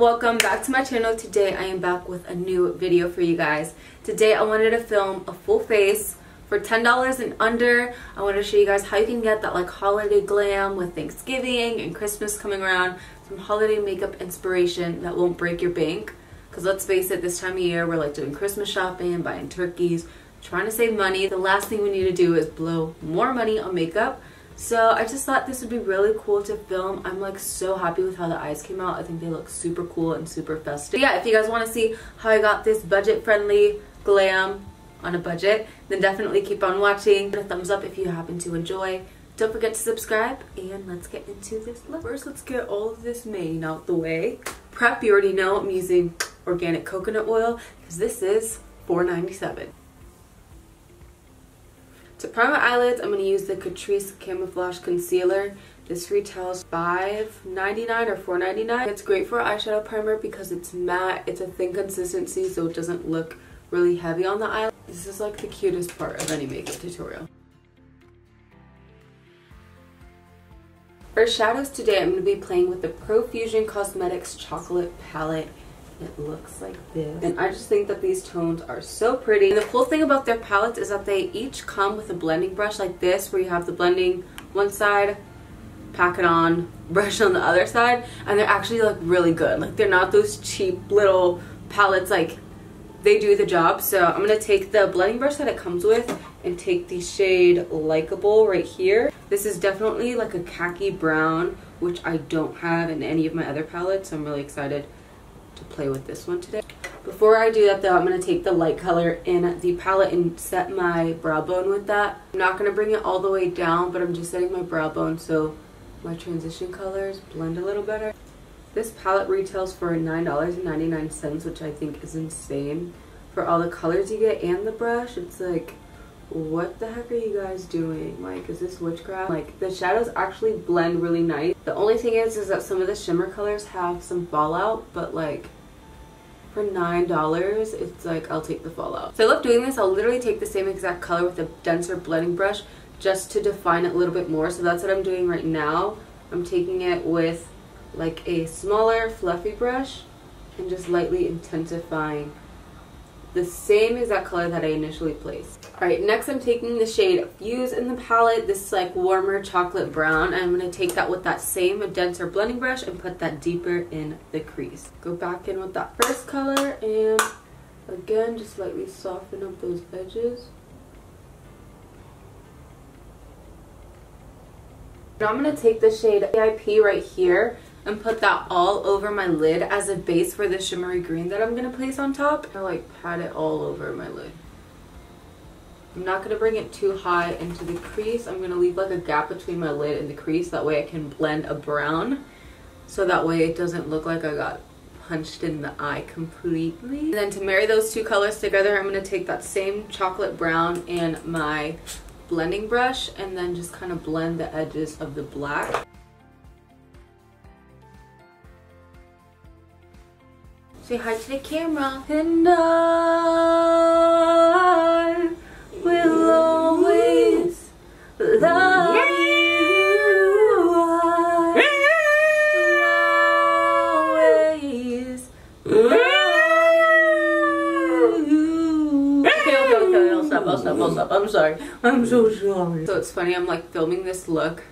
welcome back to my channel. Today I am back with a new video for you guys. Today I wanted to film a full face for $10 and under. I wanted to show you guys how you can get that like holiday glam with Thanksgiving and Christmas coming around. Some holiday makeup inspiration that won't break your bank. Because let's face it, this time of year we're like doing Christmas shopping, buying turkeys, trying to save money. The last thing we need to do is blow more money on makeup. So I just thought this would be really cool to film. I'm like so happy with how the eyes came out. I think they look super cool and super festive. But yeah, if you guys want to see how I got this budget friendly glam on a budget, then definitely keep on watching. Give it a thumbs up if you happen to enjoy. Don't forget to subscribe, and let's get into this look. First, let's get all of this mane out the way. Prep, you already know I'm using organic coconut oil because this is $4.97. To prime my eyelids, I'm going to use the Catrice Camouflage Concealer. This retails $5.99 or $4.99. It's great for eyeshadow primer because it's matte, it's a thin consistency, so it doesn't look really heavy on the eyelid. This is like the cutest part of any makeup tutorial. For shadows today, I'm going to be playing with the Profusion Cosmetics Chocolate Palette. It looks like this, and I just think that these tones are so pretty. And the cool thing about their palettes is that they each come with a blending brush like this, where you have the blending one side, pack it on, brush on the other side, and they're actually like really good. Like they're not those cheap little palettes, like they do the job. So I'm gonna take the blending brush that it comes with and take the shade Likeable right here. This is definitely like a khaki brown, which I don't have in any of my other palettes, so I'm really excited to play with this one today. Before I do that though, I'm going to take the light color in the palette and set my brow bone with that. I'm not going to bring it all the way down, but I'm just setting my brow bone so my transition colors blend a little better. This palette retails for $9.99, which I think is insane for all the colors you get and the brush. It's like, what the heck are you guys doing? Like, is this witchcraft? Like, the shadows actually blend really nice. The only thing is that some of the shimmer colors have some fallout, but like for $9, it's like I'll take the fallout. So I love doing this. I'll literally take the same exact color with a denser blending brush just to define it a little bit more. So that's what I'm doing right now. I'm taking it with like a smaller fluffy brush and just lightly intensifying the same exact color that I initially placed. Alright, next I'm taking the shade Fuse in the palette, this like warmer chocolate brown, and I'm going to take that with that same denser blending brush and put that deeper in the crease. Go back in with that first color and again just lightly soften up those edges. Now I'm going to take the shade VIP right here and put that all over my lid as a base for the shimmery green that I'm going to place on top. I like pat it all over my lid. I'm not going to bring it too high into the crease. I'm going to leave like a gap between my lid and the crease. That way I can blend a brown. So that way it doesn't look like I got punched in the eye completely. And then to marry those two colors together, I'm going to take that same chocolate brown and my blending brush and then just kind of blend the edges of the black. Say hi to the camera. And I will always love you. I will always love you. Okay, I'll stop. I'm sorry. I'm so sorry. So it's funny, I'm like filming this look,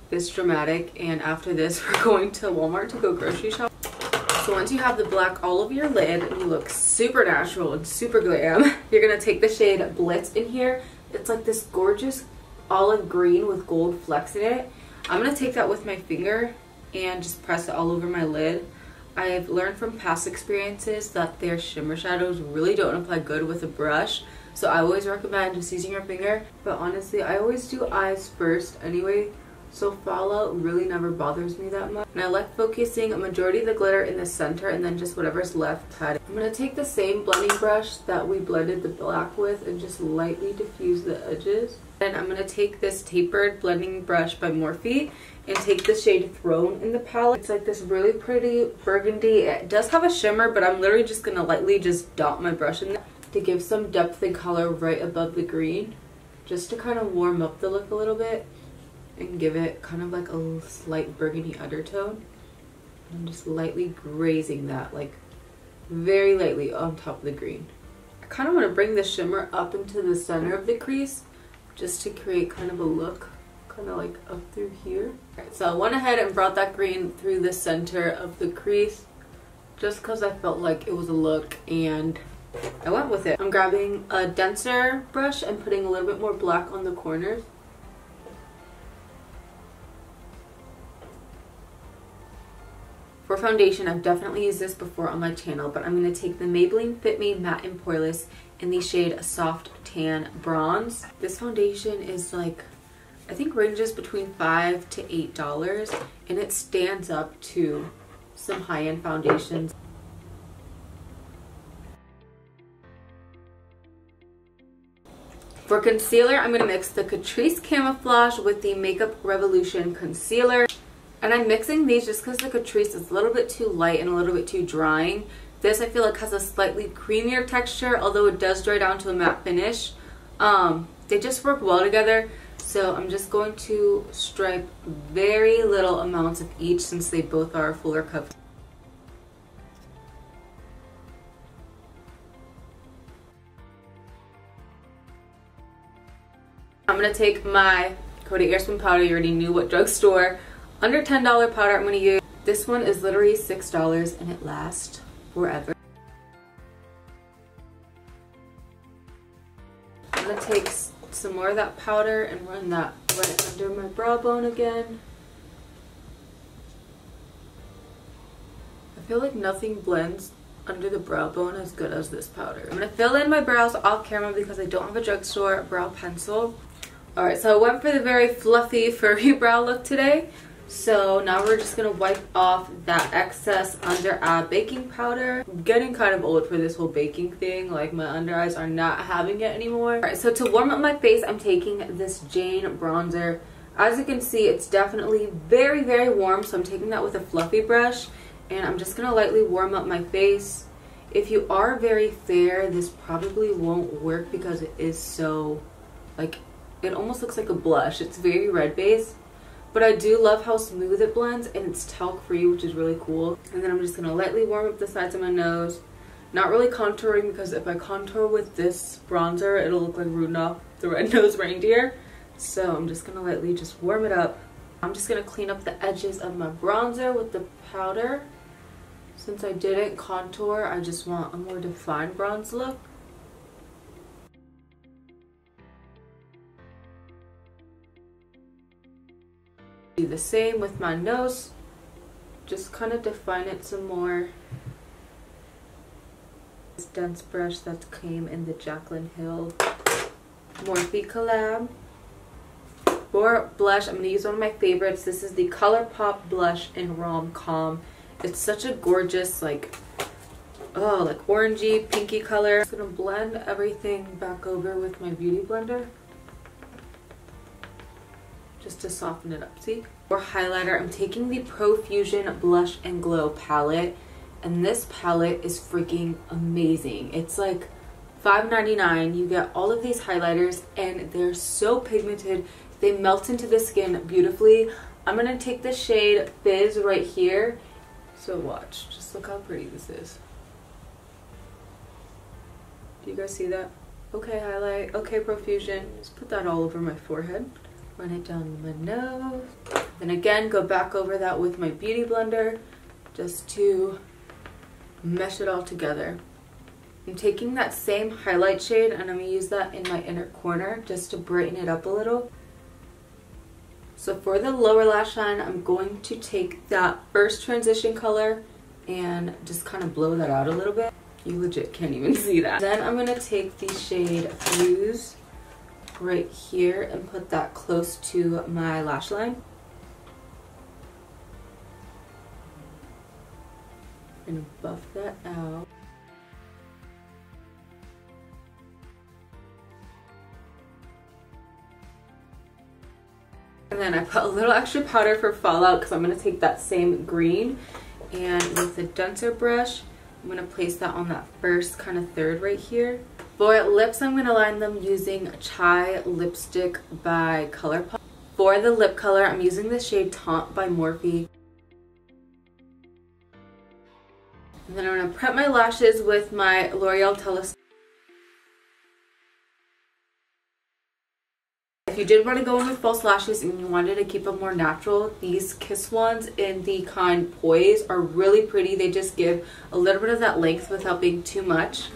this dramatic, and after this we're going to Walmart to go grocery shop. So once you have the black all over your lid and you look super natural and super glam, you're going to take the shade Blitz in here. It's like this gorgeous olive green with gold flecks in it. I'm going to take that with my finger and just press it all over my lid. I've learned from past experiences that their shimmer shadows really don't apply good with a brush. So I always recommend just using your finger. But honestly, I always do eyes first anyway. So fallout really never bothers me that much. And I like focusing a majority of the glitter in the center and then just whatever's left pat it. I'm going to take the same blending brush that we blended the black with and just lightly diffuse the edges. Then I'm going to take this tapered blending brush by Morphe and take the shade Throne in the palette. It's like this really pretty burgundy. It does have a shimmer, but I'm literally just going to lightly just dot my brush in there to give some depth and color right above the green, just to kind of warm up the look a little bit and give it kind of like a slight burgundy undertone. I'm just lightly grazing that, like very lightly on top of the green. I kind of want to bring the shimmer up into the center of the crease just to create kind of a look, kind of like up through here. Alright, so I went ahead and brought that green through the center of the crease just because I felt like it was a look and I went with it. I'm grabbing a denser brush and putting a little bit more black on the corners. For foundation, I've definitely used this before on my channel, but I'm going to take the Maybelline Fit Me Matte and Poreless in the shade Soft Tan Bronze. This foundation is like, I think ranges between $5 to $8, and it stands up to some high-end foundations. For concealer, I'm going to mix the Catrice Camouflage with the Makeup Revolution Concealer. And I'm mixing these just because the Catrice is a little bit too light and a little bit too drying. This I feel like has a slightly creamier texture, although it does dry down to a matte finish. They just work well together. So I'm just going to stripe very little amounts of each since they both are fuller coverage. I'm going to take my Coty Airspun powder. You already knew what drugstore. Under $10 powder I'm going to use. This one is literally $6 and it lasts forever. I'm going to take some more of that powder and run that right under my brow bone again. I feel like nothing blends under the brow bone as good as this powder. I'm going to fill in my brows off camera because I don't have a drugstore brow pencil. Alright, so I went for the very fluffy, furry brow look today. So now we're just going to wipe off that excess under eye baking powder. I'm getting kind of old for this whole baking thing. Like my under eyes are not having it anymore. Alright, so to warm up my face, I'm taking this Jane bronzer. As you can see, it's definitely very, very warm. So I'm taking that with a fluffy brush. And I'm just going to lightly warm up my face. If you are very fair, this probably won't work because it is so, like, it almost looks like a blush. It's very red based. But I do love how smooth it blends and it's talc free, which is really cool. And then I'm just going to lightly warm up the sides of my nose. Not really contouring because if I contour with this bronzer, it'll look like Rudolph the Red-Nosed Reindeer. So I'm just going to lightly just warm it up. I'm just going to clean up the edges of my bronzer with the powder. Since I didn't contour, I just want a more defined bronze look. Do the same with my nose, just kind of define it some more. This dense brush that came in the Jaclyn Hill Morphe collab. For blush, I'm going to use one of my favorites. This is the ColourPop blush in Rom Com. It's such a gorgeous, like, oh, like orangey, pinky color. I'm just going to blend everything back over with my beauty blender, just to soften it up, see? For highlighter, I'm taking the Profusion Blush and Glow palette, and this palette is freaking amazing. It's like $5.99. You get all of these highlighters, and they're so pigmented. They melt into the skin beautifully. I'm gonna take the shade Fizz right here. So watch, just look how pretty this is. Do you guys see that? Okay, highlight, okay, Profusion. Just put that all over my forehead. Run it down my nose. Then again, go back over that with my beauty blender just to mesh it all together. I'm taking that same highlight shade and I'm going to use that in my inner corner just to brighten it up a little. So for the lower lash line, I'm going to take that first transition color and just kind of blow that out a little bit. You legit can't even see that. Then I'm going to take the shade Fuse right here and put that close to my lash line. And buff that out. And then I put a little extra powder for fallout because I'm going to take that same green and with a denser brush, I'm going to place that on that first kind of third right here. For lips, I'm going to line them using Chai Lipstick by ColourPop. For the lip color, I'm using the shade Taunt by Morphe. And then I'm going to prep my lashes with my L'Oreal Telescope. If you did want to go in with false lashes and you wanted to keep them more natural, these Kiss ones in the kind Poise are really pretty. They just give a little bit of that length without being too much.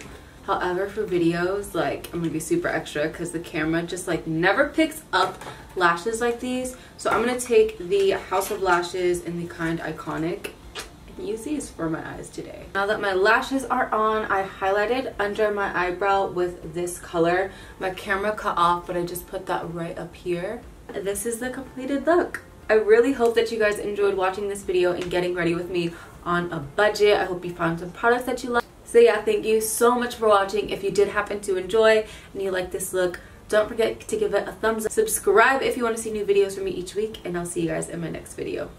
However, for videos, like, I'm going to be super extra because the camera just like never picks up lashes like these. So I'm going to take the House of Lashes in the kind Iconic and use these for my eyes today. Now that my lashes are on, I highlighted under my eyebrow with this color. My camera cut off, but I just put that right up here. This is the completed look. I really hope that you guys enjoyed watching this video and getting ready with me on a budget. I hope you found some products that you like. So yeah, thank you so much for watching. If you did happen to enjoy and you like this look, don't forget to give it a thumbs up. Subscribe if you want to see new videos from me each week, and I'll see you guys in my next video.